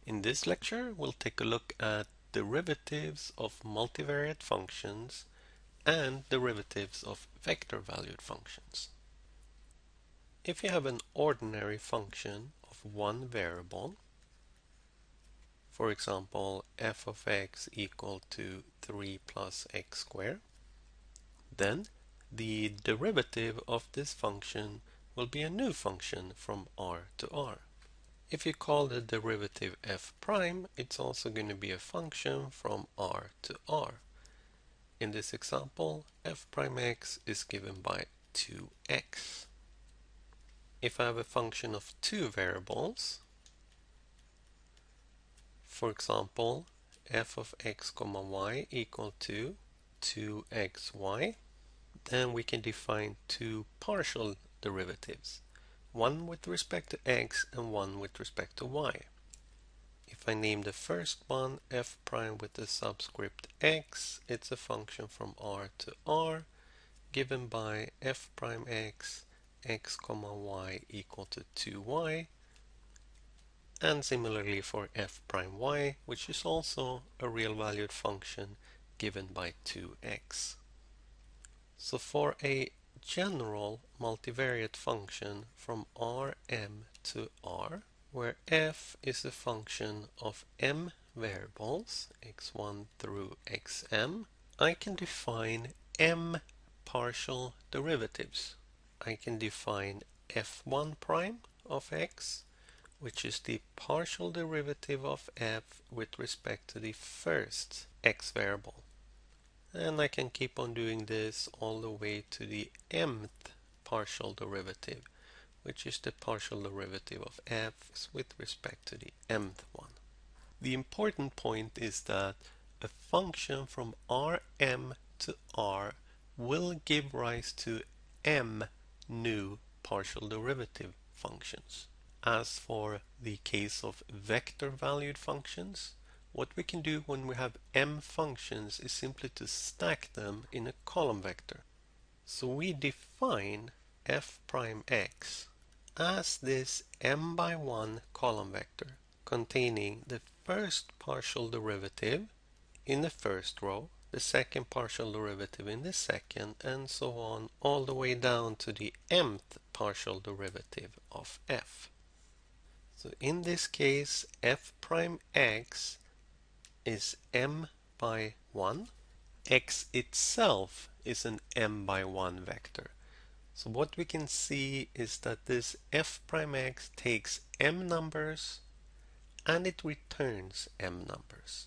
In this lecture, we'll take a look at derivatives of multivariate functions and derivatives of vector-valued functions. If you have an ordinary function of one variable, for example, f of x equal to 3 plus x squared, then the derivative of this function will be a new function from R to R. If you call the derivative f prime, it's also going to be a function from R to R. In this example, f prime x is given by 2x. If I have a function of two variables, for example, f of x comma y equal to 2xy, then we can define two partial derivatives, one with respect to x and one with respect to y. If I name the first one f prime with the subscript x, it's a function from R to R given by f prime x, x comma y equal to 2y, and similarly for f prime y, which is also a real valued function given by 2x. So for a general multivariate function from Rm to R, where f is a function of m variables, x1 through xm, I can define m partial derivatives. I can define f1 prime of x, which is the partial derivative of f with respect to the first x variable. And I can keep on doing this all the way to the mth partial derivative, which is the partial derivative of f with respect to the mth one. The important point is that a function from Rm to R will give rise to m new partial derivative functions. As for the case of vector-valued functions, what we can do when we have m functions is simply to stack them in a column vector. So we define f prime x as this m by 1 column vector containing the first partial derivative in the first row, the second partial derivative in the second, and so on all the way down to the mth partial derivative of f. So in this case, f prime x is m by 1. X itself is an m by 1 vector. So what we can see is that this f prime x takes m numbers and it returns m numbers.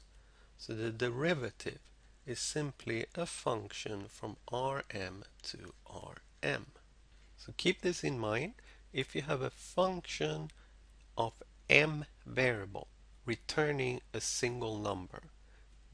So the derivative is simply a function from Rm to Rm. So keep this in mind. If you have a function of m variable returning a single number,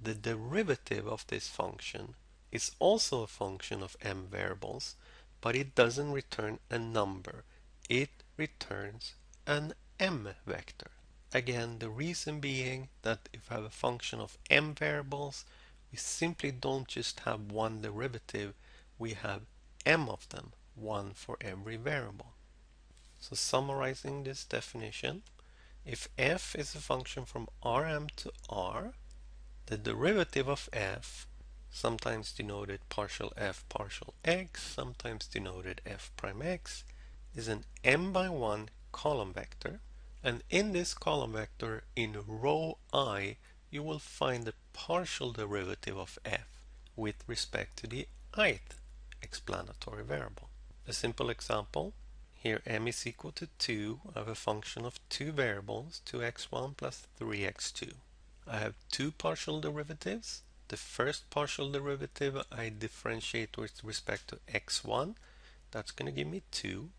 the derivative of this function is also a function of m variables, but it doesn't return a number. It returns an m vector. Again, the reason being that if I have a function of m variables, we simply don't just have one derivative, we have m of them, one for every variable. So summarizing this definition, if f is a function from Rm to R, the derivative of f, sometimes denoted partial f partial x, sometimes denoted f prime x, is an m by 1 column vector. And in this column vector, in row I, you will find the partial derivative of f with respect to the ith explanatory variable. A simple example, here m is equal to 2. I have a function of two variables, 2x1 plus 3x2. I have two partial derivatives. The first partial derivative I differentiate with respect to x1. That's going to give me 2.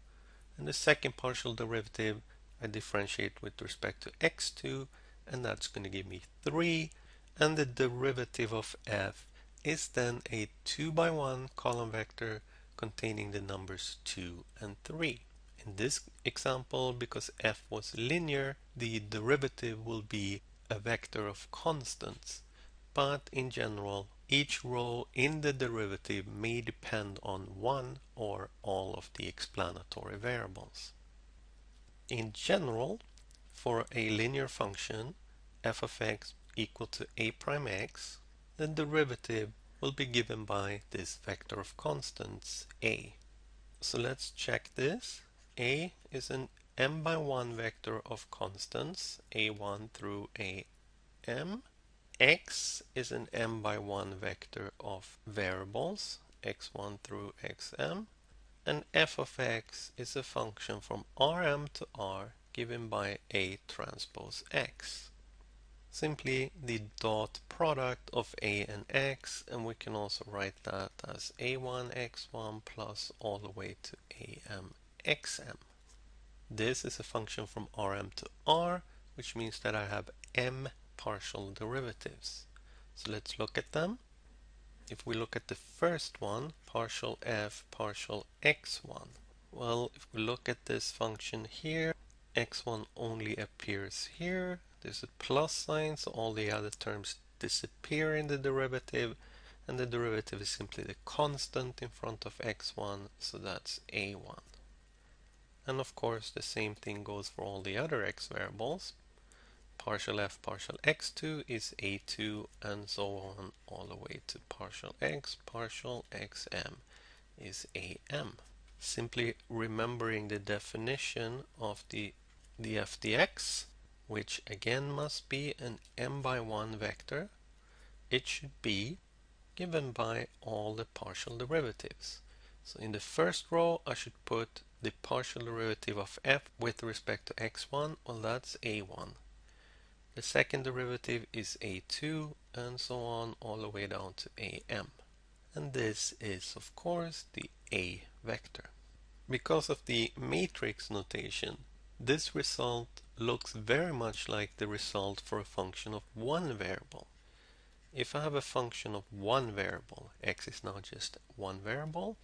And the second partial derivative I differentiate with respect to x2, and that's going to give me 3. And the derivative of f is then a 2 by 1 column vector containing the numbers 2 and 3. In this example, because f was linear, the derivative will be a vector of constants, but in general, each row in the derivative may depend on one or all of the explanatory variables. In general, for a linear function, f of x equal to a prime x, the derivative will be given by this vector of constants a. So let's check this. A is an m by 1 vector of constants a1 through am. X is an m by 1 vector of variables x1 through xm. And f of x is a function from Rm to R given by A transpose x. Simply the dot product of A and x, and we can also write that as A1 x1 plus all the way to Am xm. This is a function from Rm to R, which means that I have m partial derivatives. So let's look at them. If we look at the first one, partial f partial x1, well, if we look at this function here, x1 only appears here. There's a plus sign, so all the other terms disappear in the derivative, and the derivative is simply the constant in front of x1, so that's a1. And of course, the same thing goes for all the other x variables. Partial f partial x2 is a2, and so on all the way to partial x partial xm is am. Simply remembering the definition of the f dx, which again must be an m by 1 vector, it should be given by all the partial derivatives. So in the first row I should put the partial derivative of f with respect to x1, well that's a1. The second derivative is a2, and so on all the way down to am. And this is of course the a vector. Because of the matrix notation, this result looks very much like the result for a function of one variable. If I have a function of one variable, x is now just one variable,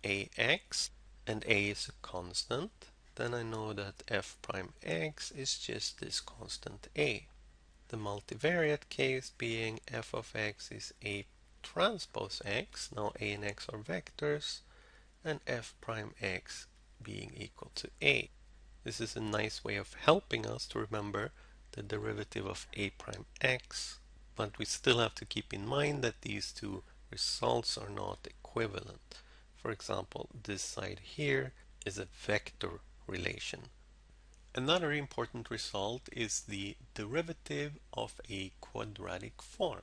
ax, and a is a constant, then I know that f prime x is just this constant a. The multivariate case being f of x is a transpose x, now a and x are vectors, and f prime x being equal to a. This is a nice way of helping us to remember the derivative of a prime x, but we still have to keep in mind that these two results are not equivalent. For example, this side here is a vector relation. Another important result is the derivative of a quadratic form.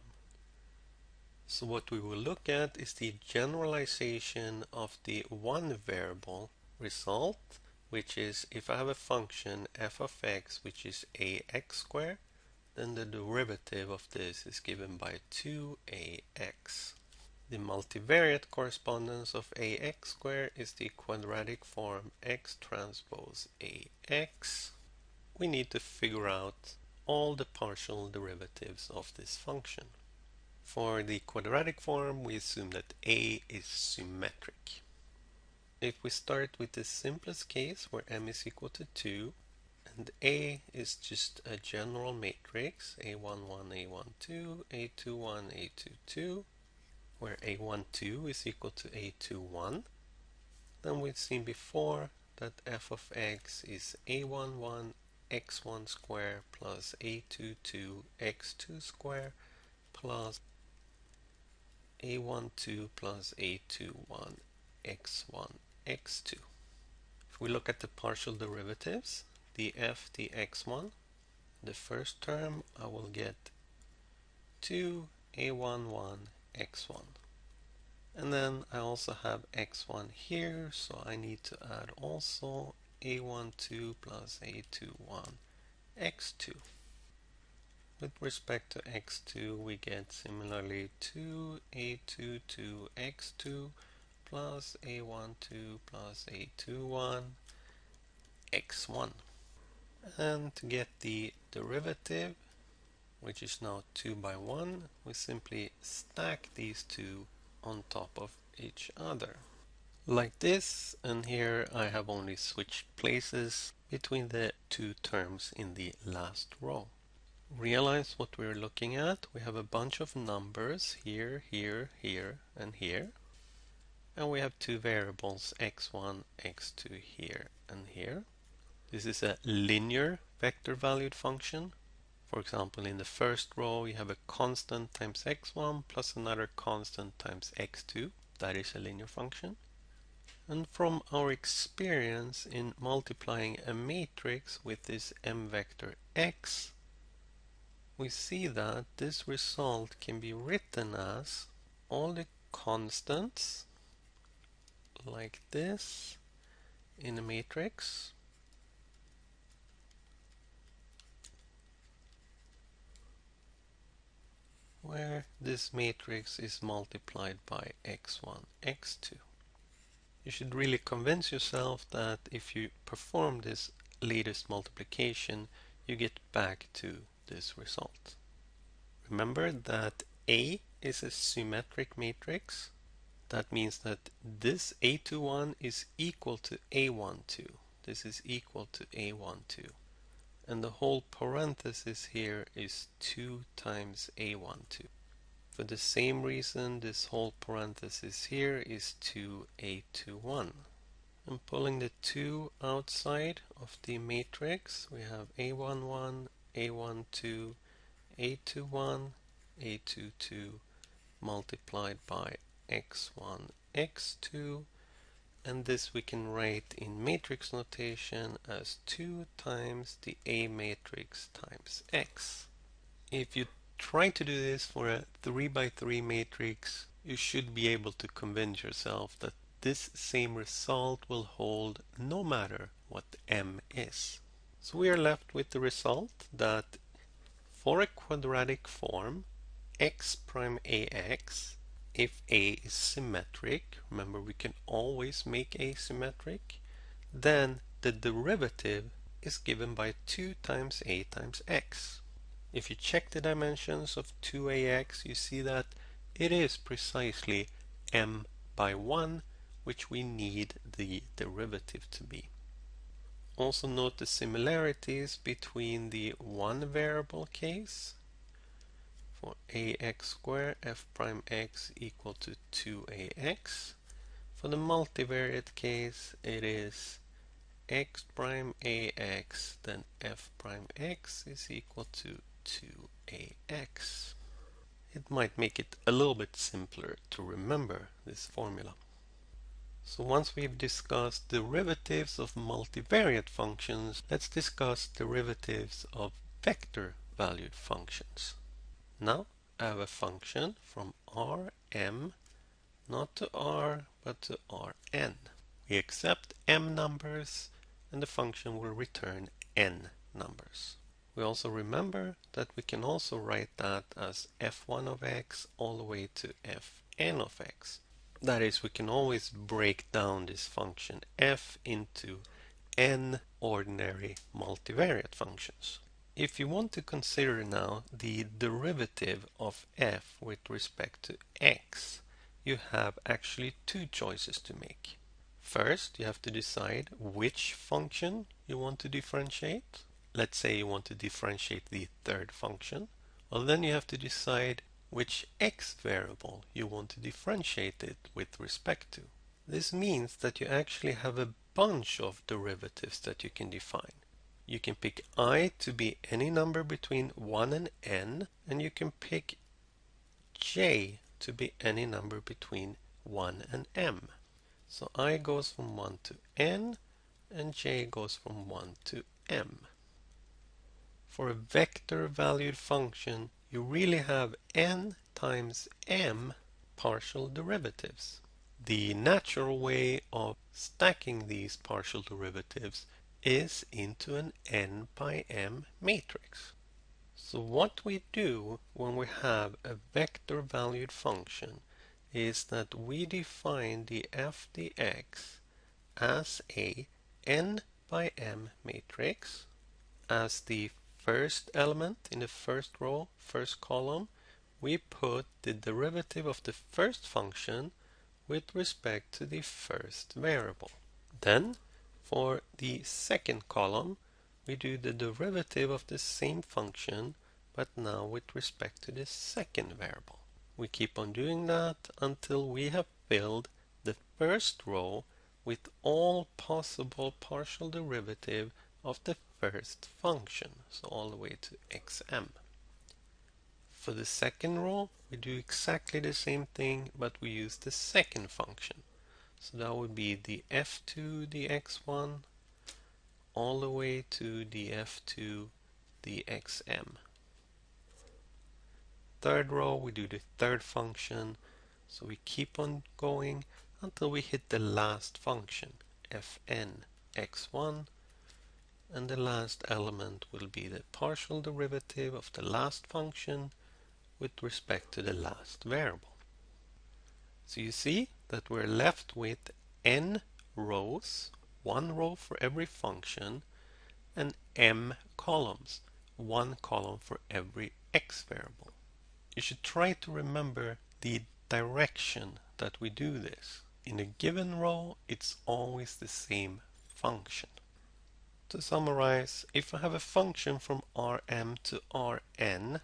So what we will look at is the generalization of the one variable result, which is if I have a function f of x which is ax squared, then the derivative of this is given by 2ax. The multivariate correspondence of ax squared is the quadratic form x transpose ax. We need to figure out all the partial derivatives of this function. For the quadratic form, we assume that a is symmetric. If we start with the simplest case where m is equal to 2, and a is just a general matrix, a11, a12, a21, a22, where a12 is equal to a21, then we've seen before that f of x is a11 x1 squared plus a22 x2 squared plus a12 plus a21 x1 x2. If we look at the partial derivatives, the f the x1, the first term I will get 2a11 x1. And then I also have x1 here, so I need to add also a12 plus a21 x2. With respect to x2, we get similarly 2a22 x2 plus a12 plus a21 x1. And to get the derivative, which is now 2 by 1, we simply stack these two on top of each other. Like this, and here I have only switched places between the two terms in the last row. Realize what we're looking at. We have a bunch of numbers here, here, here, and here. And we have two variables, x1, x2 here and here. This is a linear vector valued function. For example, in the first row, you have a constant times x1 plus another constant times x2. That is a linear function. And from our experience in multiplying a matrix with this m vector x, we see that this result can be written as all the constants like this in a matrix where this matrix is multiplied by x1, x2. You should really convince yourself that if you perform this latest multiplication, you get back to this result. Remember that A is a symmetric matrix. That means that this A21 is equal to A12. This is equal to A12. And the whole parenthesis here is 2 times A12. For the same reason, this whole parenthesis here is 2A21. And pulling the 2 outside of the matrix, we have A11, A12, A21, A22 multiplied by x1, x2, and this we can write in matrix notation as 2 times the A matrix times x. If you try to do this for a 3 by 3 matrix, you should be able to convince yourself that this same result will hold no matter what m is. So we are left with the result that for a quadratic form, x prime ax, if A is symmetric, remember we can always make A symmetric, then the derivative is given by 2 times A times x. If you check the dimensions of 2ax, you see that it is precisely m by 1, which we need the derivative to be. Also note the similarities between the one variable case. For ax squared, f prime x equal to 2ax. For the multivariate case, it is x prime ax, then f prime x is equal to 2ax. It might make it a little bit simpler to remember this formula. So once we've discussed derivatives of multivariate functions, let's discuss derivatives of vector valued functions. Now I have a function from Rm, not to R, but to Rn. We accept m numbers and the function will return n numbers. We also remember that we can also write that as f1 of x all the way to fn of x. That is, we can always break down this function f into n ordinary multivariate functions. If you want to consider now the derivative of f with respect to x, you have actually two choices to make. First, you have to decide which function you want to differentiate. Let's say you want to differentiate the third function. Well, then you have to decide which x variable you want to differentiate it with respect to. This means that you actually have a bunch of derivatives that you can define. You can pick I to be any number between 1 and n, and you can pick j to be any number between 1 and m. So I goes from 1 to n, and j goes from 1 to m. For a vector valued function, you really have n times m partial derivatives. The natural way of stacking these partial derivatives is into an n by m matrix. So what we do when we have a vector valued function is that we define the f dx as a n by m matrix. As the first element in the first row, first column, we put the derivative of the first function with respect to the first variable. Then for the second column, we do the derivative of the same function, but now with respect to the second variable. We keep on doing that until we have filled the first row with all possible partial derivative of the first function, so all the way to xm. For the second row, we do exactly the same thing, but we use the second function. So that would be the f2 dx1 all the way to the f2 dxm. Third row, we do the third function, so we keep on going until we hit the last function, fn x1, and the last element will be the partial derivative of the last function with respect to the last variable. So you see that we're left with n rows, one row for every function, and m columns, one column for every x variable. You should try to remember the direction that we do this. In a given row, it's always the same function. To summarize, if I have a function from Rm to Rn,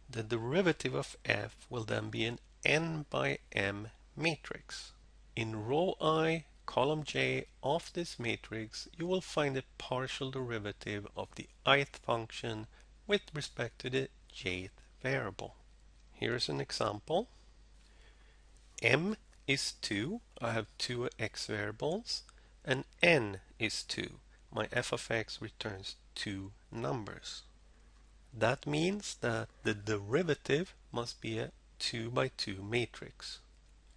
the derivative of f will then be an n by m matrix. In row I, column j of this matrix, you will find the partial derivative of the ith function with respect to the jth variable. Here's an example. M is 2, I have two x variables, and n is 2. My f of x returns two numbers. That means that the derivative must be a 2 by 2 matrix,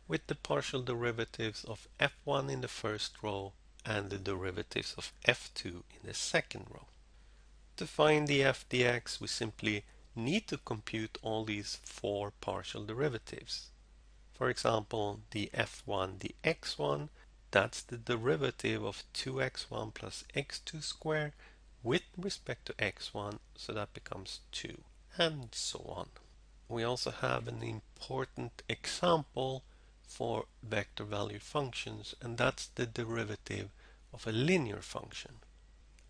with the partial derivatives of f1 in the first row and the derivatives of f2 in the second row. To find the f dx, we simply need to compute all these four partial derivatives. For example, the f1 dx1, that's the derivative of 2x1 plus x2 squared with respect to x1, so that becomes 2, and so on. We also have an important example for vector valued functions, and that's the derivative of a linear function.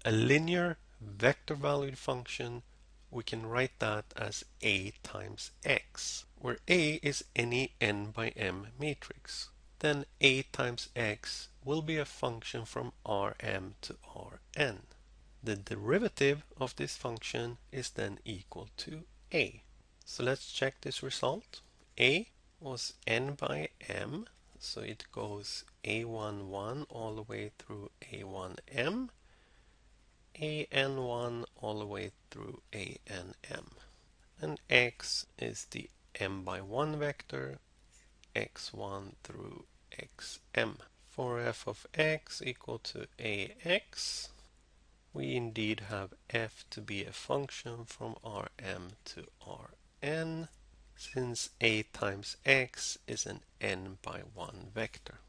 A linear vector valued function, we can write that as A times x, where A is any n by m matrix. Then A times x will be a function from Rm to Rn. The derivative of this function is then equal to A. So let's check this result. A was n by m, so it goes a11 all the way through a1m, an1 all the way through anm. And x is the m by 1 vector, x1 through xm. For f of x equal to ax, we indeed have f to be a function from Rm to Rn, since a times x is an n by 1 vector.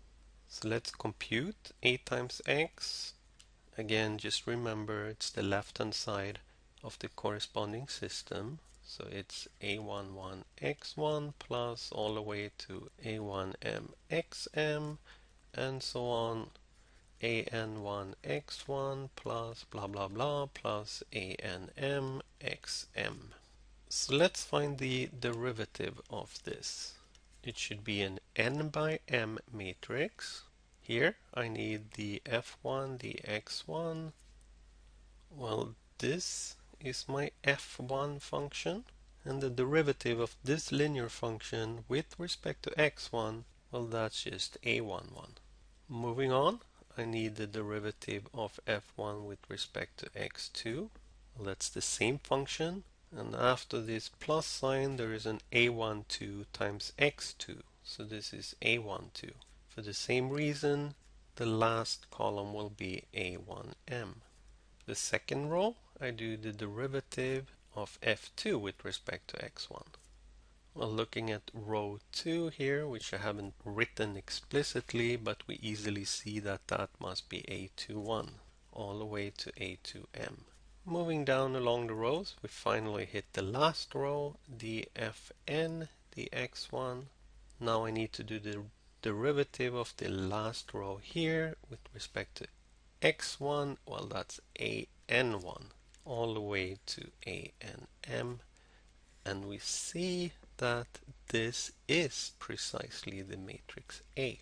So let's compute a times x. Again, just remember it's the left hand side of the corresponding system. So it's a11 x1 plus all the way to a1m xm, and so on, an1 x1 plus blah blah blah plus anm xm. So let's find the derivative of this. It should be an n by m matrix. Here I need the f1, the x1. Well, this is my f1 function, and the derivative of this linear function with respect to x1, well, that's just a11. Moving on, I need the derivative of f1 with respect to x2. Well, that's the same function, and after this plus sign there is an a12 times x2, so this is a12. For the same reason, the last column will be a1m. The second row, I do the derivative of f2 with respect to x1. Well, looking at row 2 here, which I haven't written explicitly, but we easily see that that must be a21 all the way to a2m. Moving down along the rows, we finally hit the last row, the fn, the x1. Now I need to do the derivative of the last row here with respect to x1, well, that's an1 all the way to anm, and we see that this is precisely the matrix A.